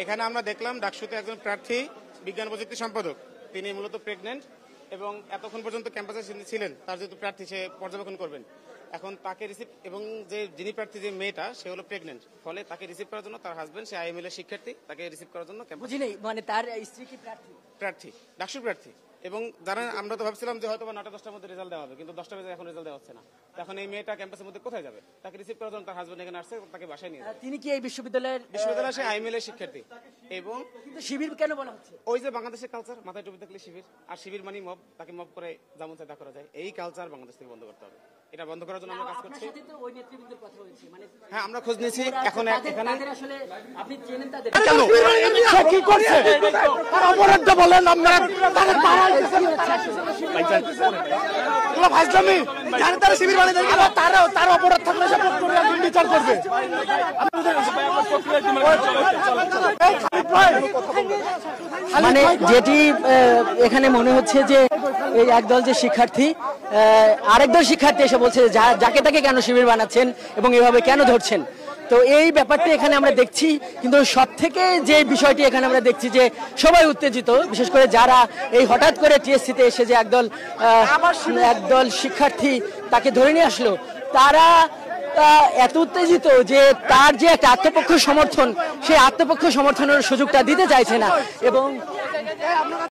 এখানে আমরা দেখলাম ডাকসুতে একজন প্রার্থী বিজ্ঞান প্রযুক্তি সম্পাদক, তিনি মূলত প্রেগনেন্ট এবং এতক্ষণ পর্যন্ত ক্যাম্পাসে ছিলেন, তার যেহেতু প্রার্থী সে পর্যবেক্ষণ করবেন। এখন তাকে রিসিভ এবং যে যিনি প্রার্থী যে মেয়েটা সে হলো প্রেগনেন্ট, ফলে তাকে রিসিভ করার জন্য তার হাজবেন্ড সে আইএমএল এর শিক্ষার্থী, তাকে রিসিভ করার জন্য বুঝি নেই মানে তার স্ত্রী কি প্রার্থী ডাকসুর প্রার্থী। এবং জানেন আমরা তো ভাবছিলাম যে হয়তো 9টা-10টার মধ্যে রেজাল্ট দেওয়া হবে, কিন্তু 10টা বাজে এখন রেজাল্ট দেওয়া হচ্ছে না। এখন এই মেয়েটা ক্যাম্পাসের মধ্যে কোথায় যাবে? তাকে রিসিভ করার জন্য তার হাজবেন্ড এখানে আসছে, তাকে বাসায় নিয়ে যাবে। তিনি কি এই বিশ্ববিদ্যালয়ের সে আইএমএল এর শিক্ষার্থী। এবং শিবির কেন বলা হচ্ছে? ওই যে বাংলাদেশের কালচার, মাথায় টুপি থাকলে শিবির, আর শিবির মানে মব, তাকে মব করে যেমন চাই তা করা যায়। এই কালচার বাংলাদেশ থেকে বন্ধ করতে হবে। এটা বন্ধ করার জন্য আমরা কাজ করছি। হ্যাঁ, আমরা খোঁজ নিয়েছি। এখন এখানে আপনি চেনেন তাদের? কি করছে অপরাধটা বলেন আপনারা? তারা শিবির বানিয়ে দেন, তার অপরাধ থাকলে সে বিচার করবে। মানে যেটি এখানে মনে হচ্ছে যে এই একদল যে শিক্ষার্থী আরেকদল শিক্ষার্থী এসে বলছে যাকে তাকে কেন শিবির বানাচ্ছেন এবং এভাবে কেন ধরছেন। তো এই ব্যাপারটি এখানে আমরা দেখছি, কিন্তু সব থেকে যে বিষয়টি এখানে আমরা দেখছি যে সবাই উত্তেজিত, বিশেষ করে যারা এই হঠাৎ করে টিএসসিতে এসে যে একদল শিক্ষার্থী তাকে ধরে নিয়ে আসলো, তারা এত উত্তেজিত যে তার যে একটা আত্মপক্ষ সমর্থন, সেই আত্মপক্ষ সমর্থনের সুযোগটা দিতে চাইছে না। এবং